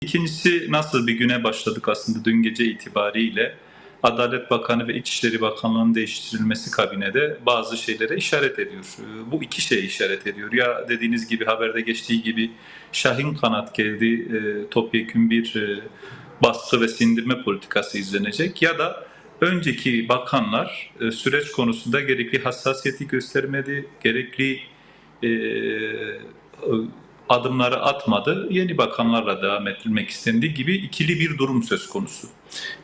İkincisi, nasıl bir güne başladık aslında dün gece itibariyle? Adalet Bakanı ve İçişleri Bakanlığı'nın değiştirilmesi kabinede bazı şeylere işaret ediyor. Bu iki şeye işaret ediyor. Ya dediğiniz gibi, haberde geçtiği gibi Şahin kanat geldi, topyekün bir baskı ve sindirme politikası izlenecek, ya da önceki bakanlar süreç konusunda gerekli hassasiyeti göstermedi, gerekli e, adımları atmadı, yeni bakanlarla devam ettirmek istendi gibi ikili bir durum söz konusu.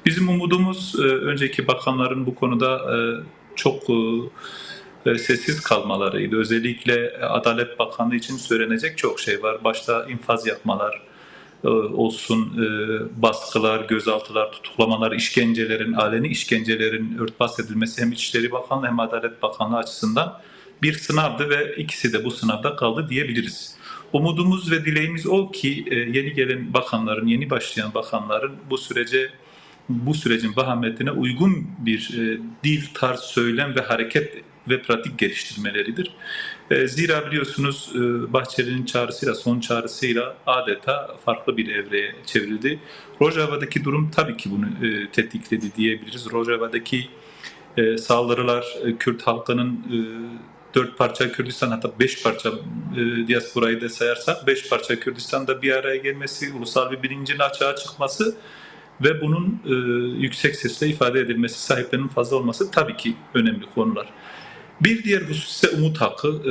Bizim umudumuz önceki bakanların bu konuda çok sessiz kalmalarıydı. Özellikle Adalet Bakanlığı için söylenecek çok şey var. Başta infaz yapmalar olsun, baskılar, gözaltılar, tutuklamalar, işkencelerin, aleni işkencelerin örtbas edilmesi hem İçişleri Bakanlığı hem Adalet Bakanlığı açısından bir sınavdı ve ikisi de bu sınavda kaldı diyebiliriz. Umudumuz ve dileğimiz o ki yeni gelen bakanların, yeni başlayan bakanların bu sürecin vahametine uygun bir dil, tarz, söylem ve hareket ve pratik geliştirmeleridir. Zira biliyorsunuz, Bahçeli'nin çağrısıyla, son çağrısıyla adeta farklı bir evreye çevrildi. Rojava'daki durum tabii ki bunu tetikledi diyebiliriz. Rojava'daki saldırılar, Kürt halkının dört parça Kürdistan, hatta beş parça diasporayı da sayarsak beş parça Kürdistan'da bir araya gelmesi, ulusal bir bilincin açığa çıkması ve bunun yüksek sesle ifade edilmesi, sahiplerinin fazla olması tabii ki önemli konular. Bir diğer husus ise umut hakkı.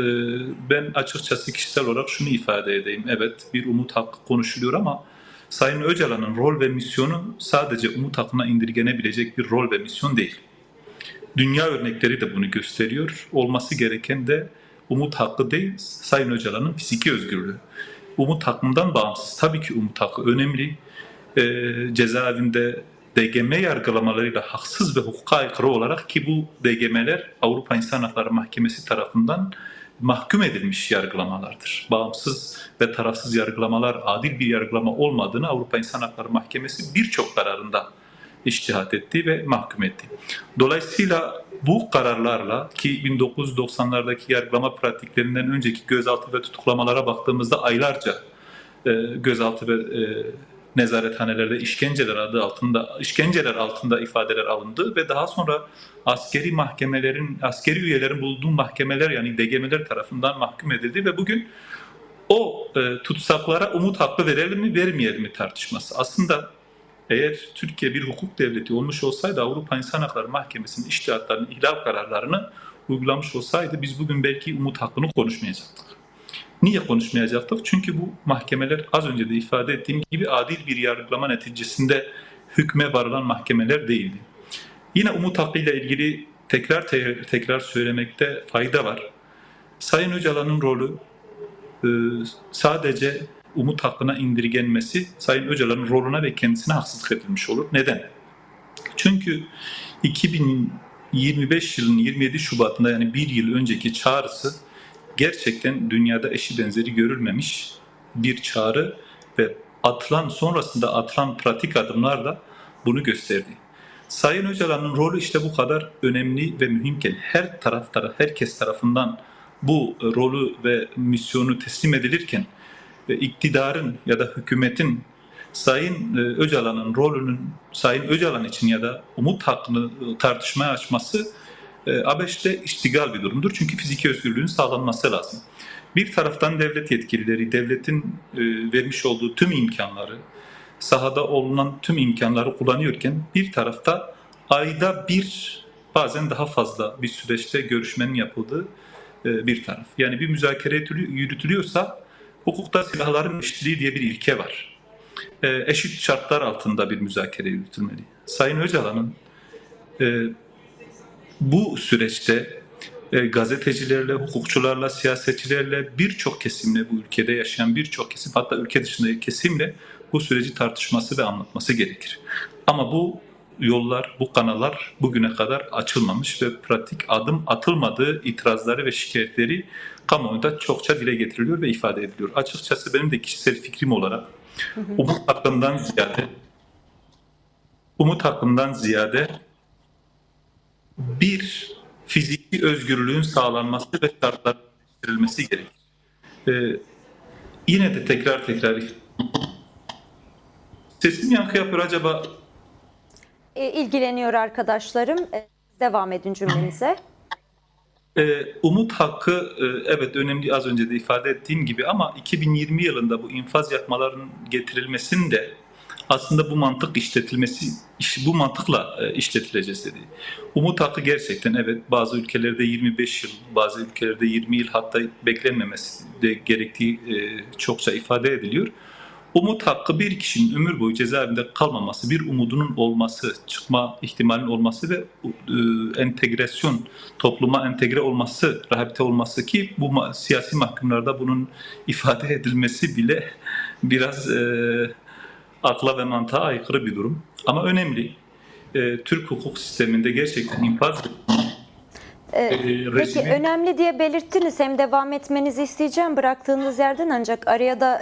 Ben açıkçası kişisel olarak şunu ifade edeyim. Evet, bir umut hakkı konuşuluyor ama Sayın Öcalan'ın rol ve misyonu sadece umut hakkına indirgenebilecek bir rol ve misyon değil. Dünya örnekleri de bunu gösteriyor. Olması gereken de umut hakkı değil, Sayın Öcalan'ın fiziki özgürlüğü. Umut hakkından bağımsız. Tabii ki umut hakkı önemli. Cezaevinde DGM yargılamalarıyla haksız ve hukuka aykırı olarak, ki bu DGM'ler Avrupa İnsan Hakları Mahkemesi tarafından mahkum edilmiş yargılamalardır. Bağımsız ve tarafsız yargılamalar adil bir yargılama olmadığını Avrupa İnsan Hakları Mahkemesi birçok kararında içtihat etti ve mahkum etti. Dolayısıyla bu kararlarla, ki 1990'lardaki yargılama pratiklerinden önceki gözaltı ve tutuklamalara baktığımızda aylarca gözaltı ve nezarethanelerde işkenceler altında ifadeler alındı ve daha sonra askeri üyelerin bulunduğu mahkemeler, yani DGM'ler tarafından mahkum edildi ve bugün o tutsaklara umut hakkı verelim mi vermeyelim mi tartışması. Aslında eğer Türkiye bir hukuk devleti olmuş olsaydı, Avrupa İnsan Hakları Mahkemesi'nin içtihatlarını, ihlal kararlarını uygulamış olsaydı biz bugün belki umut hakkını konuşmayacaktık. Niye konuşmayacaktık? Çünkü bu mahkemeler, az önce de ifade ettiğim gibi, adil bir yargılama neticesinde hükme varılan mahkemeler değildi. Yine umut hakkıyla ilgili tekrar söylemekte fayda var. Sayın Öcalan'ın rolü sadece umut hakkına indirgenmesi, Sayın Öcalan'ın rolüne ve kendisine haksızlık edilmiş olur. Neden? Çünkü 2025 yılının 27 Şubat'ında, yani bir yıl önceki çağrısı gerçekten dünyada eşi benzeri görülmemiş bir çağrı ve sonrasında atılan pratik adımlar da bunu gösterdi. Sayın Öcalan'ın rolü işte bu kadar önemli ve mühimken, herkes tarafından bu rolü ve misyonu teslim edilirken, iktidarın ya da hükümetin Sayın Öcalan için ya da umut hakkını tartışmaya açması ABEŞ'te iştigal bir durumdur. Çünkü fiziki özgürlüğün sağlanması lazım. Bir taraftan devlet yetkilileri, devletin vermiş olduğu tüm imkanları, sahada olunan tüm imkanları kullanıyorken, bir tarafta ayda bir, bazen daha fazla bir süreçte görüşmenin yapıldığı bir taraf. Yani bir müzakere yürütülüyorsa hukukta silahların eşitliği diye bir ilke var. Eşit şartlar altında bir müzakere yürütülmeli. Sayın Öcalan'ın bu süreçte gazetecilerle, hukukçularla, siyasetçilerle, birçok kesimle, bu ülkede yaşayan birçok kesim, hatta ülke dışındaki kesimle bu süreci tartışması ve anlatması gerekir. Ama bu yollar, bu kanallar bugüne kadar açılmamış ve pratik adım atılmadığı itirazları ve şikayetleri kamuoyunda çokça dile getiriliyor ve ifade ediliyor. Açıkçası benim de kişisel fikrim olarak umut hakkından ziyade bir fiziki özgürlüğün sağlanması ve şartların değiştirilmesi gerekir. Yine de tekrar Sesim yankı yapıyor acaba? İlgileniyor arkadaşlarım. Devam edin cümlenize. Umut hakkı evet önemli, az önce de ifade ettiğim gibi, ama 2020 yılında bu infaz yakmaların getirilmesinde aslında bu mantık işletilmesi, bu mantıkla işletileceğiz dedi. Umut hakkı gerçekten evet bazı ülkelerde 25 yıl, bazı ülkelerde 20 yıl, hatta beklenmemesi de gerektiği çokça ifade ediliyor. Umut hakkı bir kişinin ömür boyu cezaevinde kalmaması, bir umudunun olması, çıkma ihtimalinin olması ve entegrasyon, topluma entegre olması, rehabilite olması, ki bu siyasi mahkumlarda bunun ifade edilmesi bile biraz akla ve mantığa aykırı bir durum. Ama önemli. Türk hukuk sisteminde gerçekten infaz Peki rejimi. önemli diye belirttiniz. Hem devam etmenizi isteyeceğim bıraktığınız yerden, ancak araya da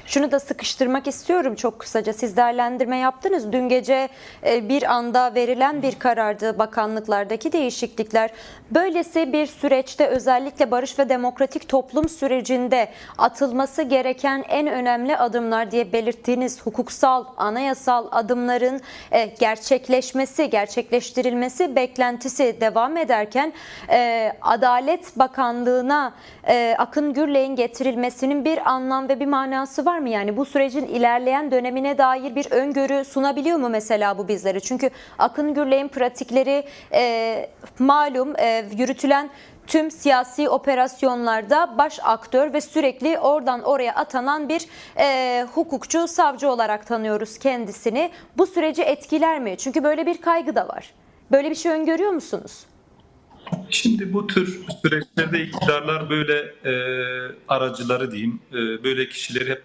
şunu da sıkıştırmak istiyorum çok kısaca. Siz değerlendirme yaptınız. Dün gece bir anda verilen bir karardı bakanlıklardaki değişiklikler. Böylesi bir süreçte, özellikle barış ve demokratik toplum sürecinde atılması gereken en önemli adımlar diye belirttiğiniz hukuksal, anayasal adımların gerçekleşmesi, gerçekleştirilmesi beklentisi devam ederken Adalet Bakanlığı'na Akın Gürlek'in getirilmesinin bir anlam ve bir manası var mı? Yani bu sürecin ilerleyen dönemine dair bir öngörü sunabiliyor mu mesela bu bizlere? Çünkü Akın Gürlek'in pratikleri malum, yürütülen tüm siyasi operasyonlarda baş aktör ve sürekli oradan oraya atanan bir hukukçu, savcı olarak tanıyoruz kendisini. Bu süreci etkiler mi? Çünkü böyle bir kaygı da var. Böyle bir şey öngörüyor musunuz? Şimdi bu tür süreçlerde iktidarlar böyle aracıları diyeyim, böyle kişileri hep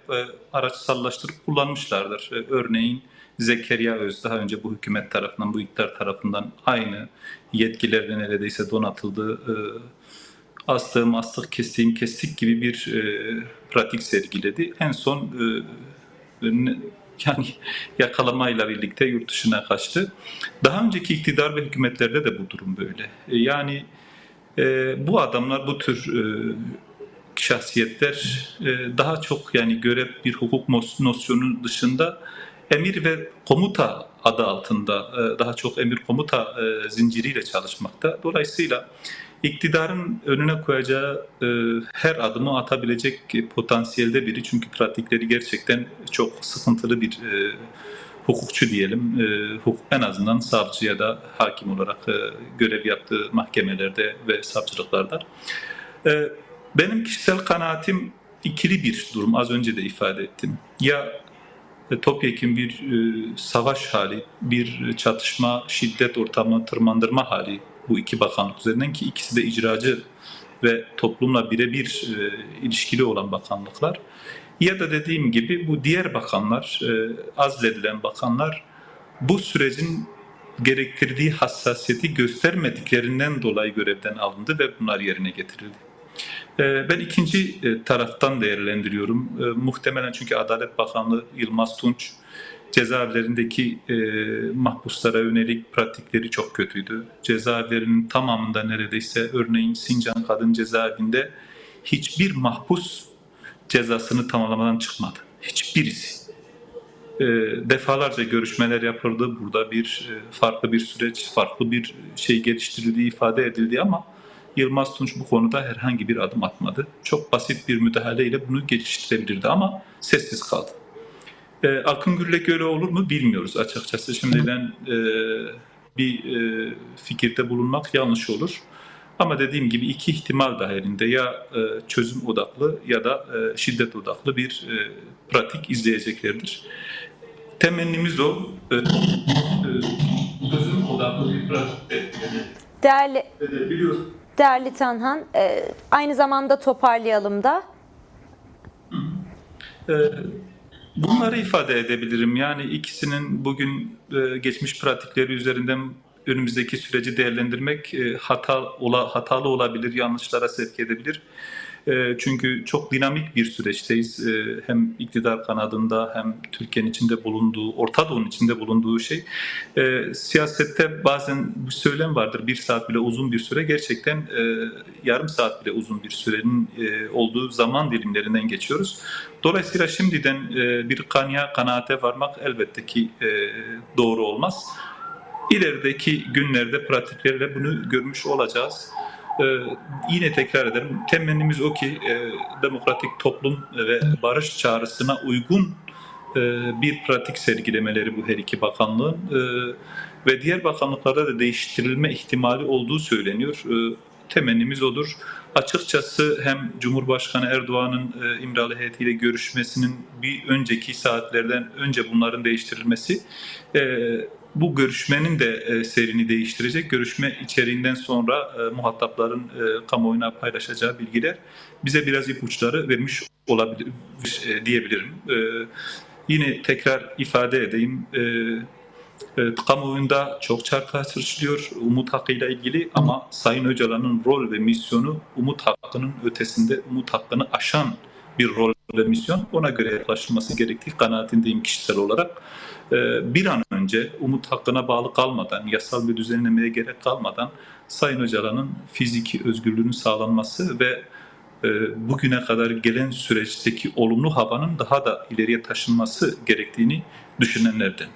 araçsallaştırıp kullanmışlardır. Örneğin Zekeriya Öz daha önce bu hükümet tarafından, bu iktidar tarafından aynı yetkilerle neredeyse donatıldı. Astığım astık, kestiğim kestik gibi bir pratik sergiledi. En son yani yakalamayla birlikte yurt dışına kaçtı. Daha önceki iktidar ve hükümetlerde de bu durum böyle. Yani bu adamlar, bu tür şahsiyetler daha çok, yani görev bir hukuk nosyonu dışında emir ve komuta adı altında daha çok emir komuta zinciriyle çalışmakta. Dolayısıyla iktidarın önüne koyacağı her adımı atabilecek potansiyelde biri. Çünkü pratikleri gerçekten çok sıkıntılı bir hukukçu diyelim. En azından savcı ya da hakim olarak görev yaptığı mahkemelerde ve savcılıklarda. E, Benim kişisel kanaatim ikili bir durum. Az önce de ifade ettim. Ya topyekun bir savaş hali, bir çatışma, şiddet ortamı, tırmandırma hali bu iki bakanlık üzerinden, ki ikisi de icracı ve toplumla birebir ilişkili olan bakanlıklar. Ya da dediğim gibi bu diğer bakanlar, azledilen bakanlar bu sürecin gerektirdiği hassasiyeti göstermediklerinden dolayı görevden alındı ve bunlar yerine getirildi. Ben ikinci taraftan değerlendiriyorum. Muhtemelen çünkü Adalet Bakanlığı Yılmaz Tunç cezaevlerindeki mahpuslara yönelik pratikleri çok kötüydü. Cezaevlerinin tamamında neredeyse, örneğin Sincan Kadın Cezaevinde hiçbir mahpus cezasını tamamlamadan çıkmadı. Hiçbirisi. Defalarca görüşmeler yapıldı. Burada bir farklı bir süreç, farklı bir şey geliştirildiği ifade edildi ama Yılmaz Tunç bu konuda herhangi bir adım atmadı. Çok basit bir müdahaleyle bunu geliştirebilirdi ama sessiz kaldı. Akın Gürlek öyle olur mu bilmiyoruz açıkçası. Şimdiden bir fikirde bulunmak yanlış olur. Ama dediğim gibi iki ihtimal dahilinde ya çözüm odaklı ya da şiddet odaklı bir pratik izleyeceklerdir. Temennimiz o. Çözüm odaklı bir pratik Değerli, biliyoruz. değerli Tanhan, aynı zamanda toparlayalım da. Bunları ifade edebilirim. Yani ikisinin bugün geçmiş pratikleri üzerinden önümüzdeki süreci değerlendirmek hatalı olabilir, yanlışlara sevk edebilir. Çünkü çok dinamik bir süreçteyiz. Hem iktidar kanadında hem Türkiye'nin içinde bulunduğu, Orta Doğu'nun içinde bulunduğu şey. Siyasette bazen bu söylem vardır. Bir saat bile uzun bir süre. Gerçekten yarım saat bile uzun bir sürenin olduğu zaman dilimlerinden geçiyoruz. Dolayısıyla şimdiden bir kanaate varmak elbette ki doğru olmaz. İlerideki günlerde pratiklerle bunu görmüş olacağız. Yine tekrar ederim. Temennimiz o ki demokratik toplum ve barış çağrısına uygun bir pratik sergilemeleri bu her iki bakanlığın ve diğer bakanlıklarda da değiştirilme ihtimali olduğu söyleniyor. Temennimiz odur. Açıkçası hem Cumhurbaşkanı Erdoğan'ın İmralı heyetiyle görüşmesinin bir önceki saatlerden önce bunların değiştirilmesi bu görüşmenin de seyrini değiştirecek. Görüşme içeriğinden sonra muhatapların kamuoyuna paylaşacağı bilgiler bize biraz ipuçları vermiş olabilir diyebilirim. Yine tekrar ifade edeyim. Kamuoyunda çok tartışılıyor Umut Hakkı ile ilgili ama Sayın Öcalan'ın rol ve misyonu Umut Hakkı'nın ötesinde, Umut Hakkı'nı aşan bir rol ve misyon. Ona göre yaklaşılması gerektiği kanaatindeyim kişisel olarak. Bir an önce Umut Hakkı'na bağlı kalmadan, yasal bir düzenlemeye gerek kalmadan Sayın Öcalan'ın fiziki özgürlüğünün sağlanması ve bugüne kadar gelen süreçteki olumlu havanın daha da ileriye taşınması gerektiğini düşünenlerden.